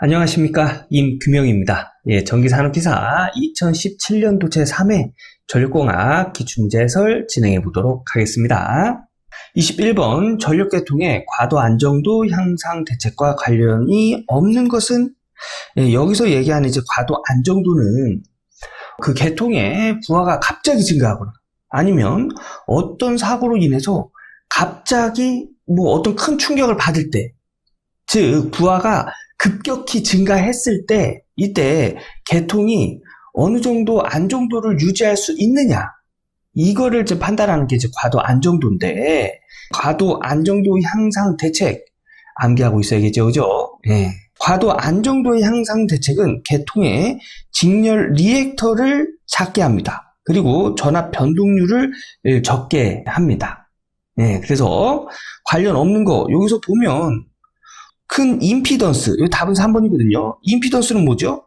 안녕하십니까, 임규명입니다. 전기산업기사 2017년도 제3회 전력공학 기출문제해설 진행해 보도록 하겠습니다. 21번 전력계통의 과도 안정도 향상 대책과 관련이 없는 것은 여기서 얘기하는 이제 과도 안정도는 그 계통의 부하가 갑자기 증가하거나 아니면 어떤 사고로 인해서 갑자기 어떤 큰 충격을 받을 때, 즉 부하가 급격히 증가했을 때 이때 계통이 어느 정도 안정도를 유지할 수 있느냐, 이거를 이제 판단하는 게 이제 과도 안정도인데, 과도 안정도 향상 대책 암기하고 있어야겠죠, 그죠? 과도 안정도의 향상 대책은 계통의 직렬 리액터를 작게 합니다. 그리고 전압 변동률을 적게 합니다. 그래서 관련 없는 거 여기서 보면 큰 임피던스, 이 답은 3번이거든요. 임피던스는 뭐죠?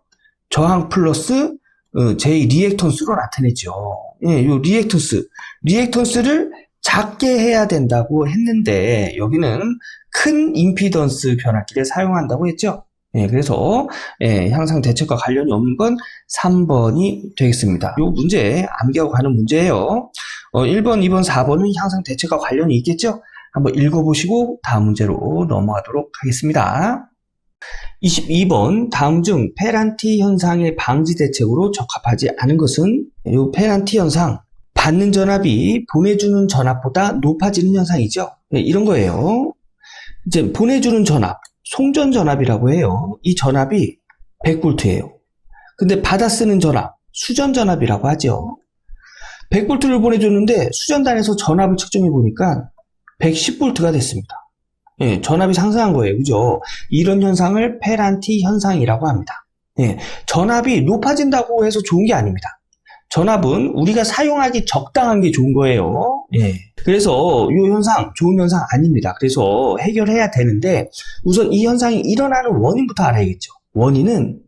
저항 플러스 J 리액턴스로 나타내죠. 요 리액턴스를 작게 해야 된다고 했는데 여기는 큰 임피던스 변압기를 사용한다고 했죠. 그래서 향상 대책과 관련이 없는 건 3번이 되겠습니다. 요 문제 암기하고 가는 문제예요. 1번, 2번, 4번은 향상 대책과 관련이 있겠죠? 한번 읽어보시고 다음 문제로 넘어가도록 하겠습니다. 22번 다음 중 페란티 현상의 방지 대책으로 적합하지 않은 것은, 이 페란티 현상, 받는 전압이 보내주는 전압보다 높아지는 현상이죠. 이런 거예요. 이제 보내주는 전압, 송전 전압이라고 해요. 이 전압이 100V예요. 근데 받아 쓰는 전압, 수전 전압이라고 하죠. 100V를 보내줬는데 수전단에서 전압을 측정해 보니까 110V가 됐습니다. 전압이 상승한 거예요. 그죠? 이런 현상을 페란티 현상이라고 합니다. 전압이 높아진다고 해서 좋은 게 아닙니다. 전압은 우리가 사용하기 적당한 게 좋은 거예요. 그래서 이 현상, 좋은 현상 아닙니다. 그래서 해결해야 되는데 우선 이 현상이 일어나는 원인부터 알아야겠죠. 원인은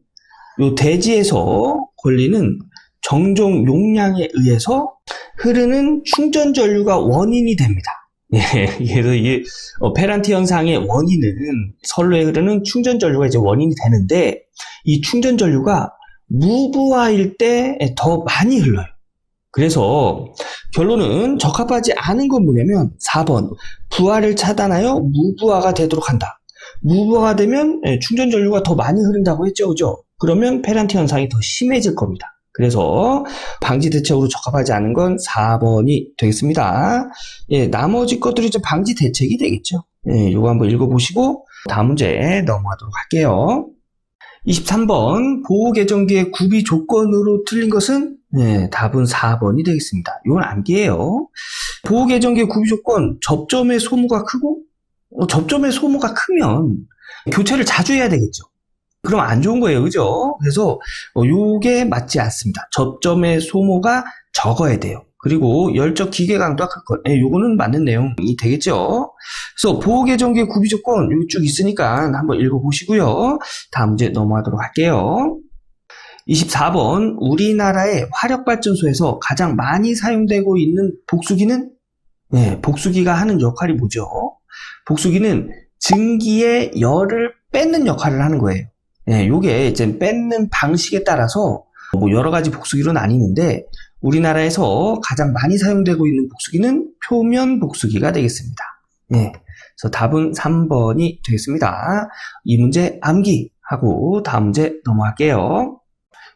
이 대지에서 걸리는 정종 용량에 의해서 흐르는 충전 전류가 원인이 됩니다. 그래서 이게 페란티 현상의 원인은 선로에 흐르는 충전 전류가 이제 원인이 되는데, 이 충전 전류가 무부하일 때 더 많이 흘러요. 그래서 결론은 적합하지 않은 건 뭐냐면 4번, 부하를 차단하여 무부하가 되도록 한다. 무부하가 되면 충전 전류가 더 많이 흐른다고 했죠, 그죠? 그러면 페란티 현상이 더 심해질 겁니다. 그래서 방지 대책으로 적합하지 않은 건 4번이 되겠습니다. 나머지 것들이 이제 방지 대책이 되겠죠. 이거 한번 읽어보시고 다음 문제 넘어가도록 할게요. 23번 보호계정기의 구비 조건으로 틀린 것은, 답은 4번이 되겠습니다. 이건 암기예요. 보호계정기의 구비 조건, 접점의 소모가 크고, 접점의 소모가 크면 교체를 자주 해야 되겠죠. 그럼 안 좋은 거예요, 그죠? 그래서 요게 맞지 않습니다. 접점의 소모가 적어야 돼요. 그리고 열적 기계 강도가 클 거, 요거는 맞는 내용이 되겠죠. 그래서 보호계정기의 구비 조건 여기 쭉 있으니까 한번 읽어보시고요. 다음 문제 넘어가도록 할게요. 24번 우리나라의 화력발전소에서 가장 많이 사용되고 있는 복수기는, 복수기가 하는 역할이 뭐죠? 복수기는 증기의 열을 뺏는 역할을 하는 거예요. 요게 이제 뺏는 방식에 따라서 여러 가지 복수기로 나뉘는데, 우리나라에서 가장 많이 사용되고 있는 복수기는 표면 복수기가 되겠습니다. 그래서 답은 3번이 되겠습니다. 이 문제 암기하고 다음 문제 넘어갈게요.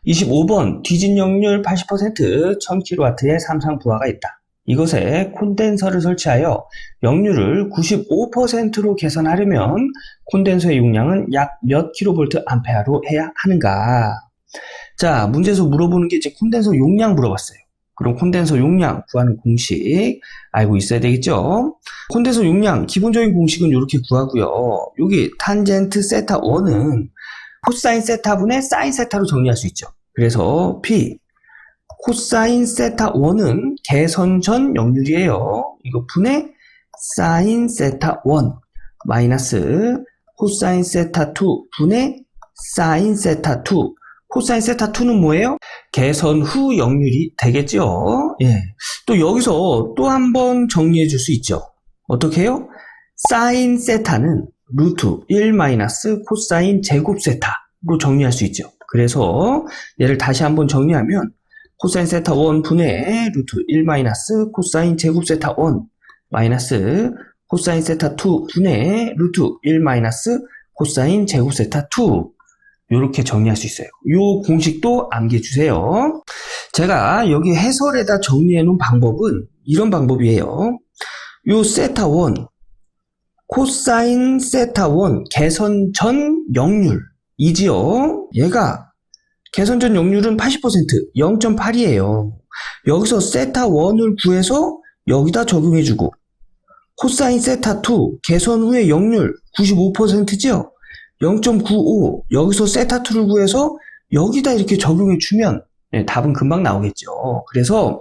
25번 뒤진 역률 80%, 1000kW의 삼상 부하가 있다. 이것에 콘덴서를 설치하여 역률을 95%로 개선하려면 콘덴서의 용량은 약 몇 kVA로 해야 하는가? 자, 문제에서 물어보는 게 이제 콘덴서 용량 물어봤어요. 그럼 콘덴서 용량 구하는 공식 알고 있어야 되겠죠? 콘덴서 용량 기본적인 공식은 이렇게 구하고요. 여기 탄젠트 세타 1은 코사인 세타분의 사인 세타로 정리할 수 있죠. 그래서 P 코사인 세타 1은 개선 전 역률이에요. 이거 분의 사인 세타 1 마이너스 코사인 세타 2 분의 사인 세타 2. 코사인 세타 2는 뭐예요? 개선 후 역률이 되겠죠. 또 여기서 또 한 번 정리해 줄 수 있죠. 어떻게 해요? 사인 세타는 루트 1 마이너스 코사인 제곱 세타로 정리할 수 있죠. 그래서 얘를 다시 한번 정리하면 코사인 세타 1 분의 루트 1 마이너스 코사인 제곱 세타 1 마이너스 코사인 세타 2 분의 루트 1 마이너스 코사인 제곱 세타 2 이렇게 정리할 수 있어요. 이 공식도 암기해 주세요. 제가 여기 해설에다 정리해 놓은 방법은 이런 방법이에요. 요 세타 1 코사인 세타 1 개선전 역률이지요. 얘가 개선전 역률은 80% 0.8이에요. 여기서 세타 1을 구해서 여기다 적용해주고 코사인 세타 2 개선 후의 역률 95%죠. 0.95 여기서 세타 2를 구해서 여기다 이렇게 적용해주면 답은 금방 나오겠죠. 그래서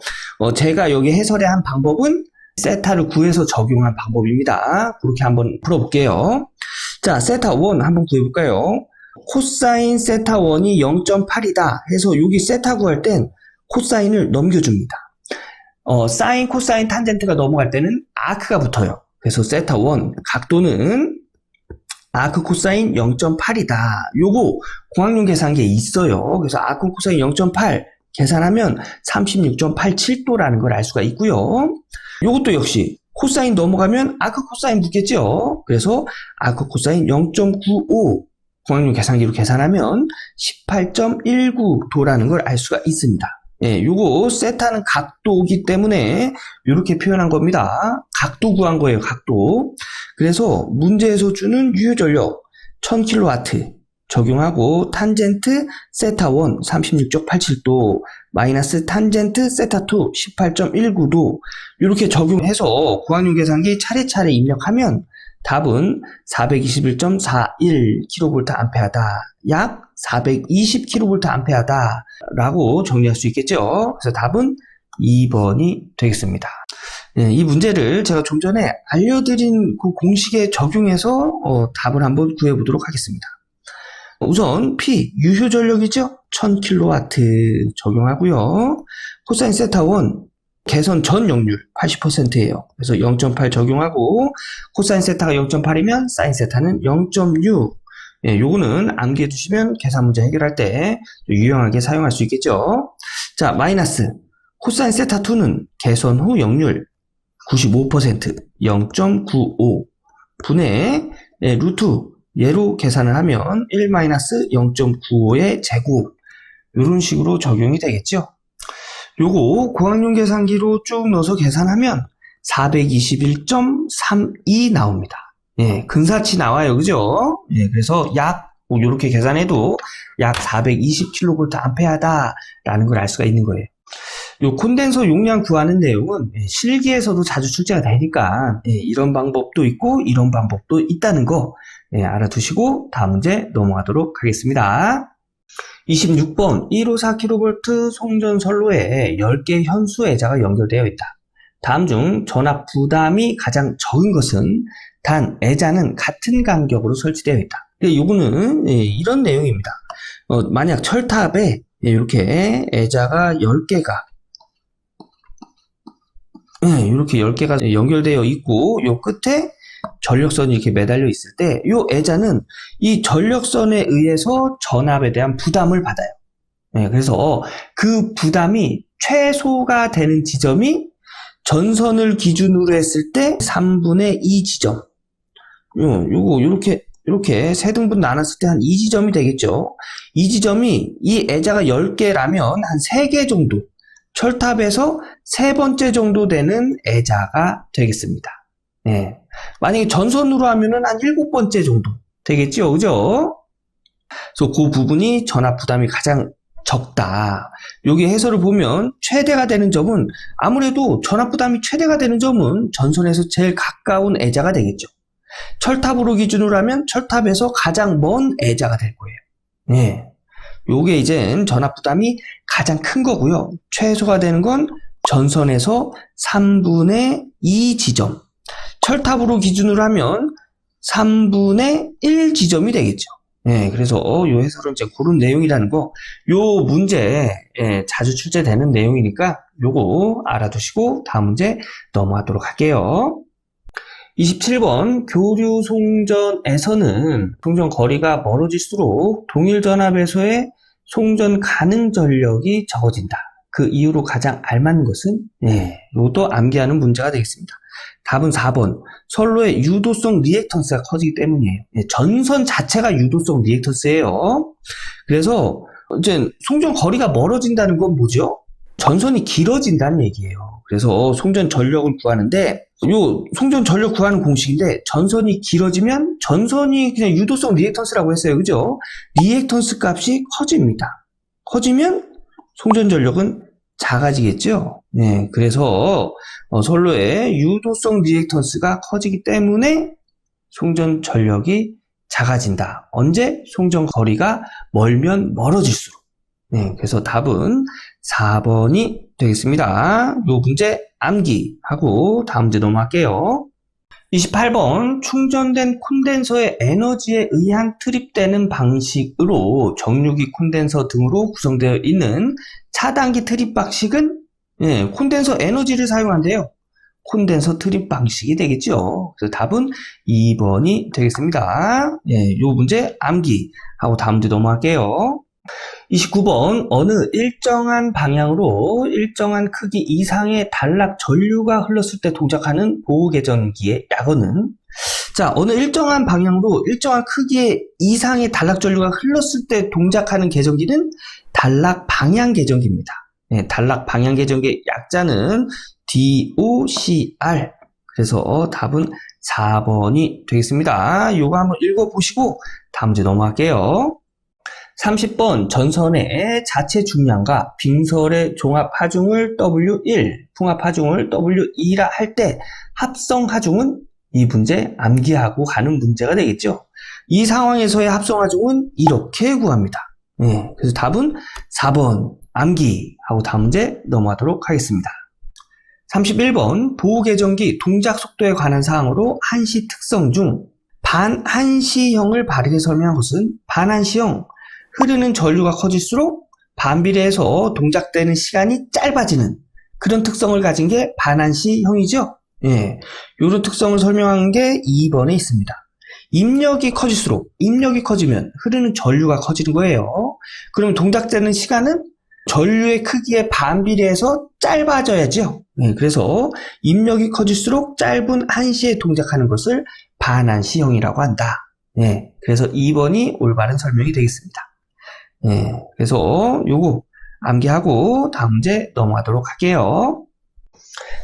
제가 여기 해설에 한 방법은 세타를 구해서 적용한 방법입니다. 그렇게 한번 풀어볼게요. 자, 세타 1 한번 구해볼까요? 코사인 세타 1이 0.8이다 해서 여기 세타 구할 땐 코사인을 넘겨줍니다. 사인, 코사인, 탄젠트가 넘어갈 때는 아크가 붙어요. 그래서 세타 1 각도는 아크 코사인 0.8이다. 요거 공학용 계산기에 있어요. 그래서 아크 코사인 0.8 계산하면 36.87도라는 걸 알 수가 있고요. 요것도 역시 코사인 넘어가면 아크 코사인 붙겠죠. 그래서 아크 코사인 0.95 공학용 계산기로 계산하면 18.19도라는 걸 알 수가 있습니다. 예, 요거 세타는 각도이기 때문에 이렇게 표현한 겁니다. 각도 구한 거예요, 각도. 그래서 문제에서 주는 유효전력 1000kW 적용하고 탄젠트 세타 1 36.87도 마이너스 탄젠트 세타 2 18.19도 이렇게 적용해서 공학용 계산기 차례차례 입력하면 답은 421.41kVA다. 약 420kVA다 라고 정리할 수 있겠죠. 그래서 답은 2번이 되겠습니다. 네, 이 문제를 제가 좀 전에 알려드린 그 공식에 적용해서 답을 한번 구해보도록 하겠습니다. 우선 P 유효전력이죠. 1000kW 적용하고요. 코사인 세타 1 개선 전 역률 80%예요. 그래서 0.8 적용하고 코사인 세타가 0.8이면 사인 세타는 0.6. 예, 요거는 암기해 두시면 계산 문제 해결할 때 유용하게 사용할 수 있겠죠. 자, 마이너스 코사인 세타 2는 개선 후 역률 95% 0.95 분의 루트 얘로 계산을 하면 1-0.95의 제곱 이런 식으로 적용이 되겠죠. 요거 공학용 계산기로 쭉 넣어서 계산하면 421.32 나옵니다. 예, 근사치 나와요. 그죠? 예, 그래서 약 이렇게 계산해도 약 420kVA 라는 걸 알 수가 있는 거예요. 요 콘덴서 용량 구하는 내용은 실기에서도 자주 출제가 되니까 이런 방법도 있고 이런 방법도 있다는 거 알아두시고 다음 문제 넘어가도록 하겠습니다. 26번 154kV 송전선로에 10개 현수 애자가 연결되어 있다. 다음 중 전압 부담이 가장 적은 것은 단 애자는 같은 간격으로 설치되어 있다. 요거는 이런 내용입니다. 만약 철탑에 이렇게 애자가 10개가 이렇게 10개가 연결되어 있고 요 끝에 전력선이 이렇게 매달려 있을 때 요 애자는 이 전력선에 의해서 전압에 대한 부담을 받아요. 그래서 그 부담이 최소가 되는 지점이 전선을 기준으로 했을 때 3분의 2 지점. 요거 이렇게 세 등분 나눴을 때 한 2지점이 되겠죠. 이 지점이 이 애자가 10개라면 한 3개 정도 철탑에서 세 번째 정도 되는 애자가 되겠습니다. 만약에 전선으로 하면은 한 7번째 정도 되겠죠. 그죠? 그래서 그 부분이 전압 부담이 가장 적다. 여기 해설을 보면 최대가 되는 점은 아무래도 전압 부담이 최대가 되는 점은 전선에서 제일 가까운 애자가 되겠죠. 철탑으로 기준으로 하면 철탑에서 가장 먼 애자가 될 거예요. 요게 이제 전압 부담이 가장 큰 거고요. 최소가 되는 건 전선에서 3분의 2 지점. 철탑으로 기준으로 하면 3분의 1 지점이 되겠죠. 그래서 요 해설은 이제 그런 내용이라는 거, 요 문제 자주 출제되는 내용이니까 요거 알아두시고 다음 문제 넘어가도록 할게요. 27번 교류 송전에서는 송전 거리가 멀어질수록 동일 전압에서의 송전 가능 전력이 적어진다. 그 이유로 가장 알맞는 것은 이것도 암기하는 문제가 되겠습니다. 답은 4번. 선로의 유도성 리액턴스가 커지기 때문이에요. 전선 자체가 유도성 리액턴스예요. 그래서 이제 송전 거리가 멀어진다는 건 뭐죠? 전선이 길어진다는 얘기예요. 그래서 송전 전력을 구하는데 요 송전 전력 구하는 공식인데 전선이 길어지면 전선이 그냥 유도성 리액턴스라고 했어요. 그죠? 리액턴스 값이 커집니다. 커지면 송전 전력은 작아지겠죠? 그래서 선로의 유도성 리액턴스가 커지기 때문에 송전 전력이 작아진다. 언제? 송전 거리가 멀면 멀어질수록. 그래서 답은 4번이 되겠습니다. 요 문제 암기하고 다음 문제 넘어갈게요. 28번 충전된 콘덴서의 에너지에 의한 트립되는 방식으로 정유기 콘덴서 등으로 구성되어 있는 차단기 트립 방식은 콘덴서 에너지를 사용한대요. 콘덴서 트립 방식이 되겠죠. 그래서 답은 2번이 되겠습니다. 요 문제 암기하고 다음 문제 넘어갈게요. 29번 어느 일정한 방향으로 일정한 크기 이상의 단락 전류가 흘렀을 때 동작하는 보호개전기의 약어는 자 어느 일정한 방향으로 일정한 크기의 이상의 단락 전류가 흘렀을 때 동작하는 개전기는 단락 방향 개전기입니다. 단락 방향 개전기의 약자는 DOCR. 그래서 답은 4번이 되겠습니다. 요거 한번 읽어보시고 다음 문제 넘어갈게요. 30번 전선의 자체 중량과 빙설의 종합 하중을 W1, 풍합 하중을 W2라 할 때 합성 하중은 이 문제 암기하고 가는 문제가 되겠죠. 이 상황에서의 합성 하중은 이렇게 구합니다. 그래서 답은 4번 암기하고 다음 문제 넘어가도록 하겠습니다. 31번 보호개전기 동작 속도에 관한 사항으로 한시 특성 중 반한시형을 바르게 설명한 것은 반한시형 흐르는 전류가 커질수록 반비례해서 동작되는 시간이 짧아지는 그런 특성을 가진 게 반한시형이죠. 이런 특성을 설명한 게 2번에 있습니다. 입력이 커질수록 입력이 커지면 흐르는 전류가 커지는 거예요. 그럼 동작되는 시간은 전류의 크기에 반비례해서 짧아져야죠. 그래서 입력이 커질수록 짧은 한시에 동작하는 것을 반한시형이라고 한다. 그래서 2번이 올바른 설명이 되겠습니다. 그래서 요거 암기하고 다음 문제 넘어가도록 할게요.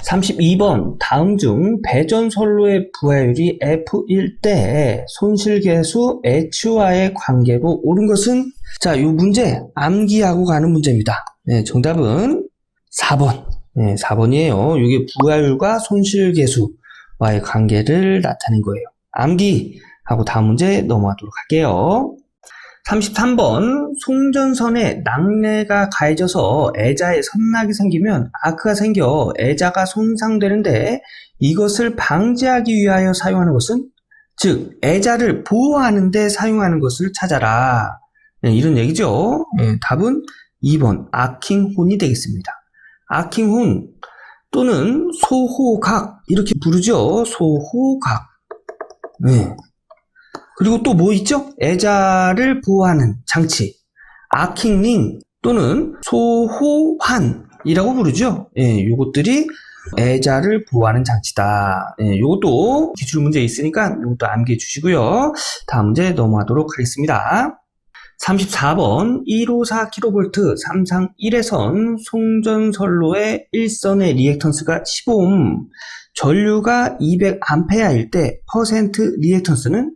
32번 다음 중 배전선로의 부하율이 F일 때 손실계수 H와의 관계로 옳은 것은 자, 요 문제 암기하고 가는 문제입니다. 정답은 4번. 4번이에요. 이게 부하율과 손실계수와의 관계를 나타낸 거예요. 암기하고 다음 문제 넘어가도록 할게요. 33번 송전선에 낙뢰가 가해져서 애자에 선락이 생기면 아크가 생겨 애자가 손상되는데 이것을 방지하기 위하여 사용하는 것은 즉 애자를 보호하는 데 사용하는 것을 찾아라. 이런 얘기죠. 답은 2번 아킹혼이 되겠습니다. 아킹혼 또는 소호각 이렇게 부르죠. 소호각. 그리고 또 뭐 있죠? 애자를 보호하는 장치 아킹링 또는 소호환이라고 부르죠. 요것들이 애자를 보호하는 장치다. 요것도 기출문제에 있으니까 요것도 암기해 주시고요. 다음 문제 넘어가도록 하겠습니다. 34번 154kV 3상 1회선 송전선로의 1선의 리액턴스가 15옴 전류가 200A일 때 퍼센트 리액턴스는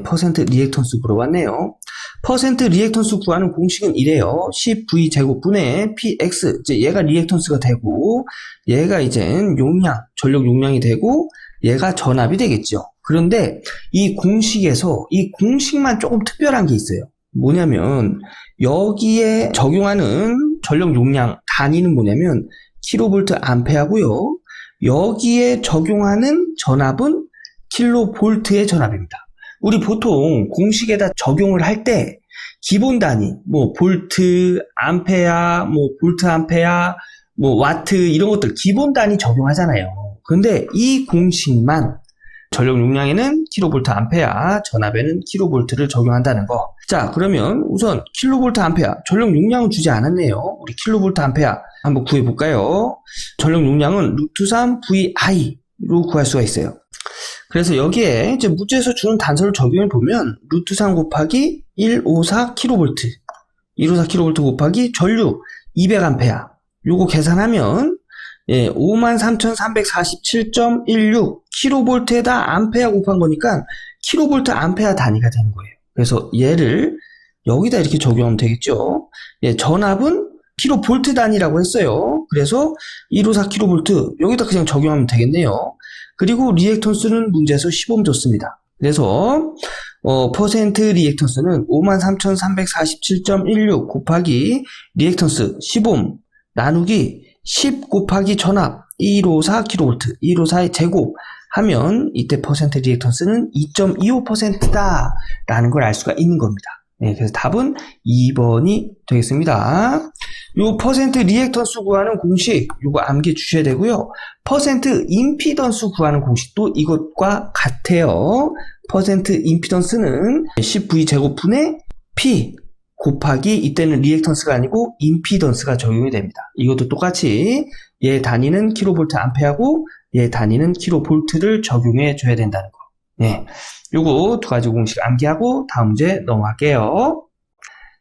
퍼센트 리액턴스 물어봤네요. 퍼센트 리액턴스 구하는 공식은 이래요. 10V 제곱분의 PX. 이제 얘가 리액턴스가 되고, 얘가 이제 용량, 전력 용량이 되고, 얘가 전압이 되겠죠. 그런데 이 공식에서 이 공식만 조금 특별한 게 있어요. 뭐냐면, 여기에 적용하는 전력 용량 단위는 뭐냐면, 킬로볼트 암페어고요. 여기에 적용하는 전압은 킬로볼트의 전압입니다. 우리 보통 공식에다 적용을 할 때 기본 단위, 뭐 볼트, 암페어, 뭐 볼트 암페어, 뭐 와트 이런 것들 기본 단위 적용하잖아요. 그런데 이 공식만 전력 용량에는 킬로볼트 암페어, 전압에는 킬로볼트를 적용한다는 거. 자, 그러면 우선 킬로볼트 암페어, 전력 용량은 주지 않았네요. 우리 킬로볼트 암페어 한번 구해볼까요? 전력 용량은 루트 3 VI로 구할 수가 있어요. 그래서 여기에 이제 문제에서 주는 단서를 적용해 보면 루트 3 곱하기 154 킬로볼트, 154 킬로볼트 곱하기 전류 200A, 요거 계산하면 53,347.16 킬로볼트에다 암페어 곱한 거니까 킬로볼트 암페어 단위가 되는 거예요. 그래서 얘를 여기다 이렇게 적용하면 되겠죠. 전압은 킬로볼트 단위라고 했어요. 그래서 154 킬로볼트 여기다 그냥 적용하면 되겠네요. 그리고 리액턴스는 문제에서 10옴 줬습니다. 그래서 퍼센트 리액턴스는 53,347.16 곱하기 리액턴스 10옴 나누기 10 곱하기 전압 154 킬로볼트, 154의 제곱 하면 이때 퍼센트 리액턴스는 2.25%다 라는 걸 알 수가 있는 겁니다. 그래서 답은 2번이 되겠습니다. 요 퍼센트 리액턴스 구하는 공식 요거 암기해 주셔야 되고요. 퍼센트 임피던스 구하는 공식도 이것과 같아요. 퍼센트 임피던스는 10V 제곱분의 P 곱하기 이때는 리액턴스가 아니고 임피던스가 적용이 됩니다. 이것도 똑같이 얘 단위는 킬로볼트 암페어고 얘 단위는 킬로볼트를 적용해 줘야 된다는 거. 요거 두 가지 공식 암기하고 다음 문제 넘어갈게요.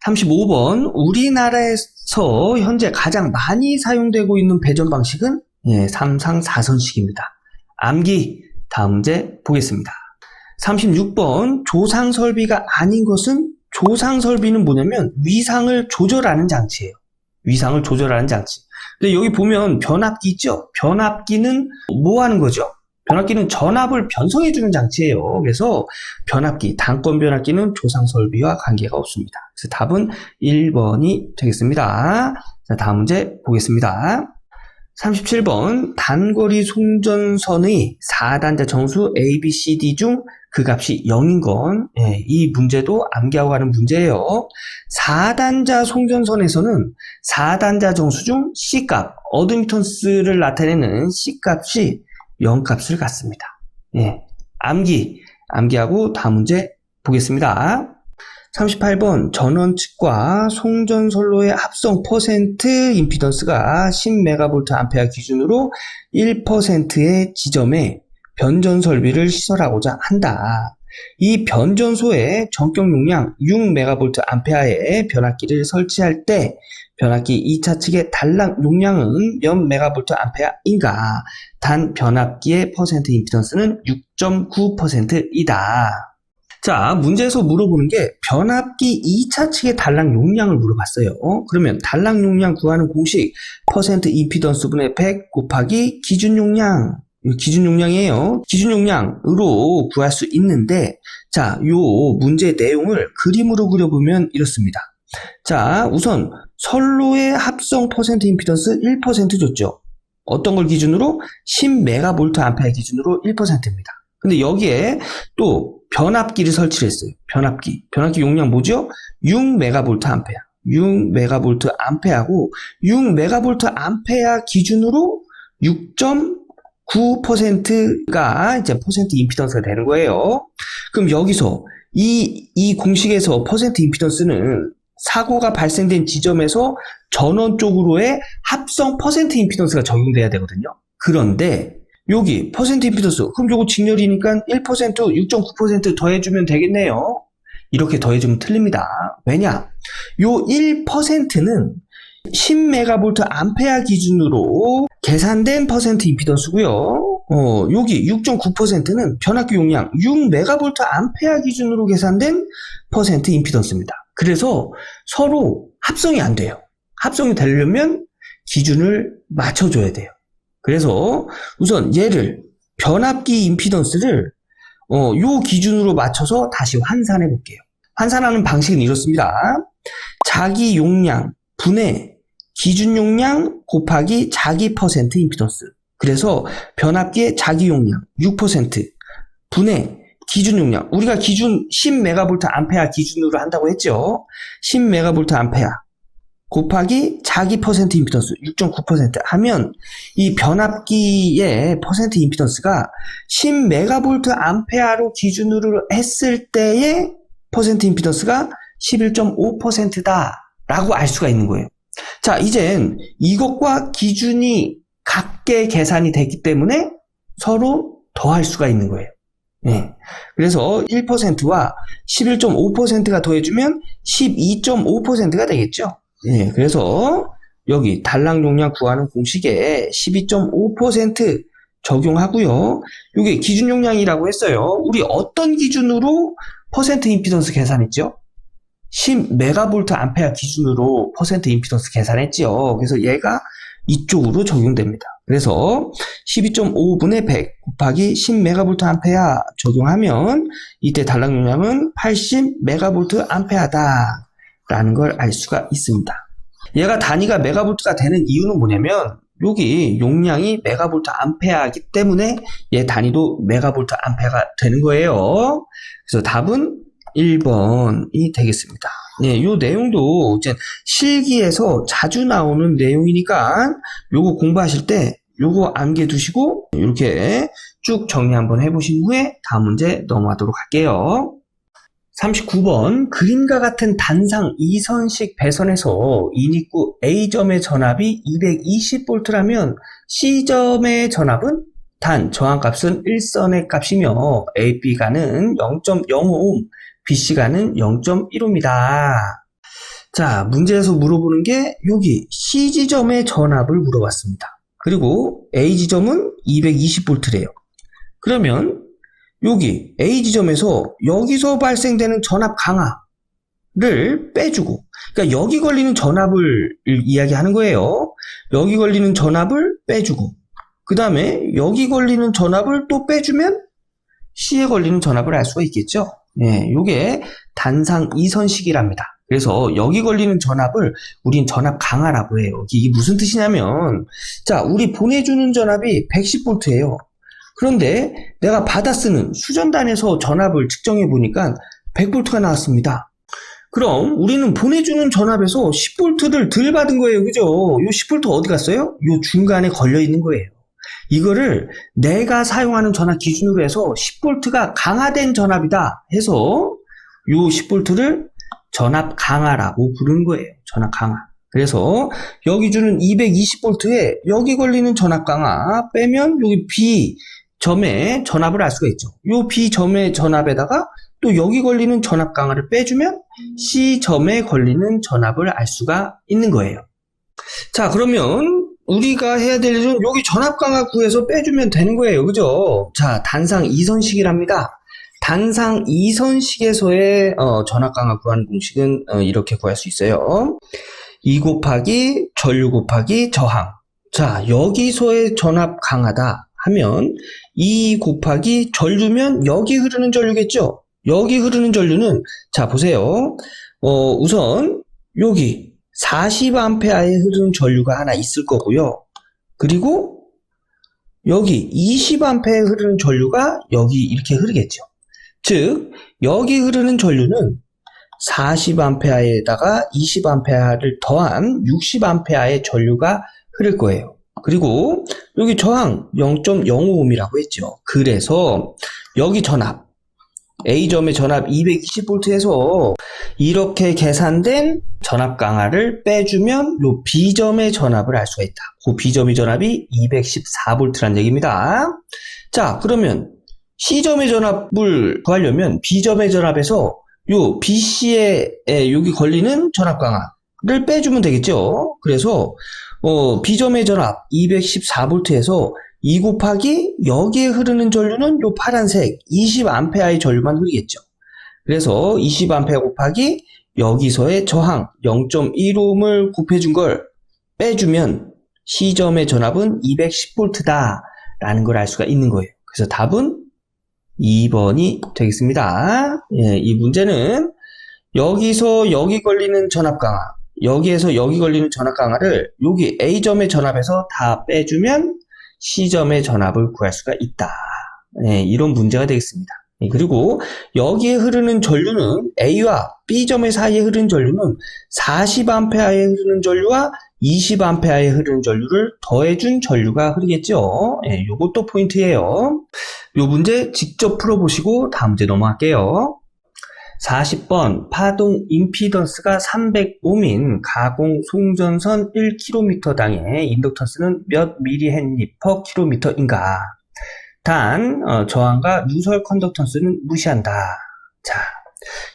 35번 우리나라에서 현재 가장 많이 사용되고 있는 배전 방식은 3상 4선식입니다. 암기 다음 문제 보겠습니다. 36번 조상 설비가 아닌 것은 조상 설비는 뭐냐면 위상을 조절하는 장치예요. 위상을 조절하는 장치. 근데 여기 보면 변압기 있죠? 변압기는 뭐 하는 거죠? 변압기는 전압을 변성해주는 장치예요. 그래서 변압기, 단권 변압기는 조상 설비와 관계가 없습니다. 그래서 답은 1번이 되겠습니다. 자, 다음 문제 보겠습니다. 37번 단거리 송전선의 4단자 정수 A, B, C, D 중 그 값이 0인 건 이 문제도 암기하고 가는 문제예요. 4단자 송전선에서는 4단자 정수 중 C값, 어드미턴스를 나타내는 C값이 0값을 갖습니다. 암기하고 다음 문제 보겠습니다. 38번 전원 측과 송전선로의 합성 퍼센트 임피던스가 10MVA 기준으로 1%의 지점에 변전 설비를 시설하고자 한다. 이 변전소에 전격 용량 6MVA의 변압기를 설치할 때 변압기 2차 측의 단락 용량은 몇 MVA인가? 단 변압기의 퍼센트 임피던스는 6.9%이다. 자, 문제에서 물어보는 게 변압기 2차 측의 단락 용량을 물어봤어요. 그러면 단락 용량 구하는 공식 퍼센트 임피던스분의 100 곱하기 기준 용량, 기준 용량이에요. 기준 용량으로 구할 수 있는데, 자, 요 문제 내용을 그림으로 그려보면 이렇습니다. 자, 우선 선로의 합성 퍼센트 임피던스 1% 줬죠. 어떤 걸 기준으로? 10MVA 기준으로 1%입니다. 근데 여기에 또 변압기를 설치를 했어요. 변압기 용량 뭐죠? 6MVA. 6MVA고 6MVA 기준으로 6.9%가 이제 퍼센트 임피던스가 되는 거예요. 그럼 여기서 이 공식에서 퍼센트 임피던스는 사고가 발생된 지점에서 전원 쪽으로의 합성 퍼센트 임피던스가 적용돼야 되거든요. 그런데 여기 퍼센트 임피던스, 그럼 요거 직렬이니까 1%, 6.9% 더해주면 되겠네요. 이렇게 더해주면 틀립니다. 왜냐? 요 1%는 10MVA 기준으로 계산된 퍼센트 임피던스고요. 여기 6.9%는 변압기 용량 6MVA 기준으로 계산된 퍼센트 임피던스입니다. 그래서 서로 합성이 안 돼요. 합성이 되려면 기준을 맞춰줘야 돼요. 그래서 우선 얘를 변압기 임피던스를 요 기준으로 맞춰서 다시 환산해 볼게요. 환산하는 방식은 이렇습니다. 자기 용량 분의 기준 용량 곱하기 자기 퍼센트 임피던스. 그래서 변압기의 자기 용량 6% 분의 기준 용량. 우리가 기준 10MVA 기준으로 한다고 했죠. 10MVA 곱하기 자기 퍼센트 임피던스 6.9% 하면 이 변압기의 퍼센트 임피던스가 10메가볼트 암페어로 기준으로 했을 때의 퍼센트 임피던스가 11.5%다 라고 알 수가 있는 거예요. 자, 이젠 이것과 기준이 같게 계산이 됐기 때문에 서로 더할 수가 있는 거예요. 네. 그래서 1%와 11.5%가 더해주면 12.5%가 되겠죠. 네. 그래서 여기 단락 용량 구하는 공식에 12.5% 적용하고요. 이게 기준 용량이라고 했어요. 우리 어떤 기준으로 퍼센트 임피던스 계산했죠? 10메가볼트 암페어 기준으로 퍼센트 임피던스 계산했죠. 그래서 얘가 이쪽으로 적용됩니다. 그래서 12.5분의 100 곱하기 10메가볼트 암페어 적용하면 이때 단락 용량은 80메가볼트 암페어다 라는 걸 알 수가 있습니다. 얘가 단위가 메가볼트가 되는 이유는 뭐냐면 여기 용량이 메가볼트 암페어이기 때문에 얘 단위도 메가볼트 암페어가 되는 거예요. 그래서 답은 1번이 되겠습니다. 예, 요 내용도 이제 실기에서 자주 나오는 내용이니까 요거 공부하실 때 요거 암기해 두시고 이렇게 쭉 정리 한번 해보신 후에 다음 문제 넘어가도록 할게요. 39번 그림과 같은 단상 2선식 배선에서 인입구 A점의 전압이 220V라면 C점의 전압은 단 저항값은 1선의 값이며 AB가는 0.05오hm, BC가는 0.15입니다. 자, 문제에서 물어보는 게 여기 C지점의 전압을 물어봤습니다. 그리고 A지점은 220V래요. 그러면 여기 A지점에서 여기서 발생되는 전압 강화를 빼주고, 그러니까 여기 걸리는 전압을 이야기하는 거예요. 여기 걸리는 전압을 빼주고, 그 다음에 여기 걸리는 전압을 또 빼주면 C에 걸리는 전압을 알 수가 있겠죠. 예, 요게 단상 2선식이랍니다. 그래서 여기 걸리는 전압을 우린 전압 강화라고 해요. 이게 무슨 뜻이냐면, 자, 우리 보내주는 전압이 110V예요. 그런데 내가 받아 쓰는 수전단에서 전압을 측정해 보니까 100V가 나왔습니다. 그럼 우리는 보내주는 전압에서 10V를 덜 받은 거예요. 그죠? 요 10V 어디 갔어요? 요 중간에 걸려 있는 거예요. 이거를 내가 사용하는 전압 기준으로 해서 10V가 강화된 전압이다 해서 요 10V를 전압 강화라고 부르는 거예요. 전압 강화. 그래서 여기 주는 220V에 여기 걸리는 전압 강화 빼면 여기 B점의 전압을 알 수가 있죠. 요 B점의 전압에다가 또 여기 걸리는 전압 강화를 빼주면 C점에 걸리는 전압을 알 수가 있는 거예요. 자, 그러면 우리가 해야 될 일은 여기 전압 강화 구해서 빼주면 되는 거예요. 그죠? 자, 단상 2선식이랍니다. 단상 2선식에서의 전압 강화 구하는 공식은 이렇게 구할 수 있어요. 2 곱하기 전류 곱하기 저항. 자, 여기서의 전압 강하다 하면 2 곱하기 전류면 여기 흐르는 전류겠죠? 여기 흐르는 전류는 자, 보세요. 우선 여기 40A에 흐르는 전류가 하나 있을 거고요. 그리고 여기 20A에 흐르는 전류가 여기 이렇게 흐르겠죠. 즉, 여기 흐르는 전류는 40A에다가 20A를 더한 60A의 전류가 흐를 거예요. 그리고 여기 저항 0.05ohm이라고 했죠. 그래서 여기 전압 A점의 전압 220V에서 이렇게 계산된 전압 강화를 빼주면 요 B점의 전압을 알 수가 있다. 그 B점의 전압이 214V라는 얘기입니다. 자, 그러면 C점의 전압을 구하려면 B점의 전압에서 요 BC에 여기 걸리는 전압 강화를 빼주면 되겠죠. 그래서 B점의 전압 214V에서 2 곱하기 여기에 흐르는 전류는 요 파란색 20A의 전류만 흐르겠죠. 그래서 20A 곱하기 여기서의 저항 0.15ohm을 곱해준 걸 빼주면 C점의 전압은 210V다 라는 걸 알 수가 있는 거예요. 그래서 답은 2번이 되겠습니다. 예, 이 문제는 여기서 여기 걸리는 전압 강화, 여기에서 여기 걸리는 전압 강화를 여기 A점의 전압에서 다 빼주면 C점의 전압을 구할 수가 있다. 예, 이런 문제가 되겠습니다. 그리고 여기에 흐르는 전류는 A와 B점의 사이에 흐르는 전류는 40A에 흐르는 전류와 20A에 흐르는 전류를 더해준 전류가 흐르겠죠. 요것도 포인트예요. 요 문제 직접 풀어보시고 다음 문제 넘어갈게요. 40번 파동 임피던스가 300옴인 가공 송전선 1km당의 인덕턴스는 몇 mH/km인가? 단 저항과 누설 컨덕턴스는 무시한다. 자,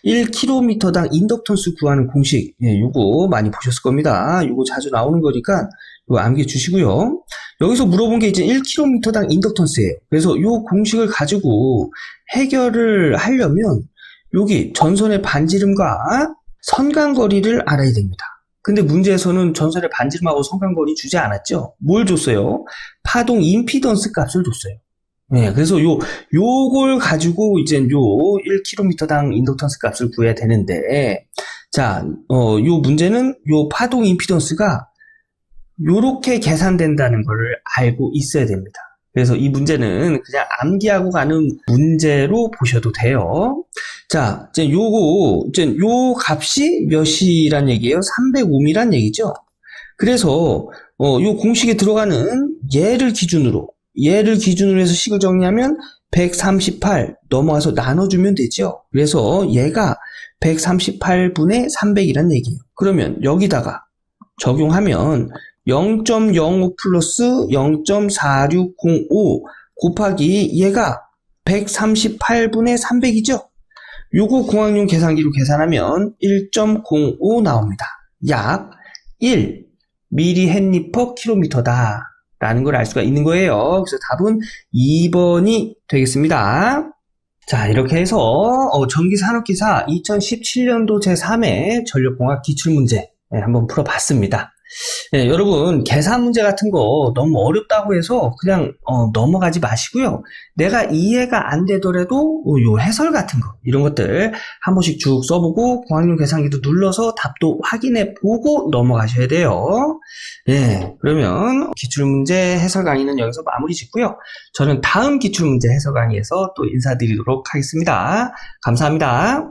1km당 인덕턴스 구하는 공식, 요거 많이 보셨을 겁니다. 요거 자주 나오는 거니까 요거 암기해 주시고요. 여기서 물어본 게 이제 1km당 인덕턴스예요. 그래서 요 공식을 가지고 해결을 하려면 여기 전선의 반지름과 선간거리를 알아야 됩니다. 근데 문제에서는 전선의 반지름하고 선간거리 주지 않았죠? 뭘 줬어요? 파동 임피던스 값을 줬어요. 그래서 요걸 가지고 이제 요 1km당 인덕턴스 값을 구해야 되는데, 자, 요 문제는 요 파동 임피던스가 요렇게 계산된다는 거를 알고 있어야 됩니다. 그래서 이 문제는 그냥 암기하고 가는 문제로 보셔도 돼요. 자, 이제 요 값이 몇이란 얘기예요? 300옴이란 얘기죠. 그래서, 요 공식에 들어가는 얘를 기준으로 해서 식을 정리하면 138 넘어가서 나눠주면 되죠. 그래서 얘가 138분의 300이란 얘기예요. 그러면 여기다가 적용하면 0.05 플러스 0.4605 곱하기 얘가 138분의 300이죠. 요거 공학용 계산기로 계산하면 1.05 나옵니다. 약 1 mH/km다 라는 걸 알 수가 있는 거예요. 그래서 답은 2번이 되겠습니다. 자, 이렇게 해서 전기산업기사 2017년도 제3회 전력공학 기출문제 한번 풀어봤습니다. 여러분 계산 문제 같은 거 너무 어렵다고 해서 그냥 넘어가지 마시고요. 내가 이해가 안 되더라도 요 해설 같은 거 이런 것들 한 번씩 쭉 써보고 공학용 계산기도 눌러서 답도 확인해 보고 넘어가셔야 돼요. 그러면 기출문제 해설 강의는 여기서 마무리 짓고요. 저는 다음 기출문제 해설 강의에서 또 인사드리도록 하겠습니다. 감사합니다.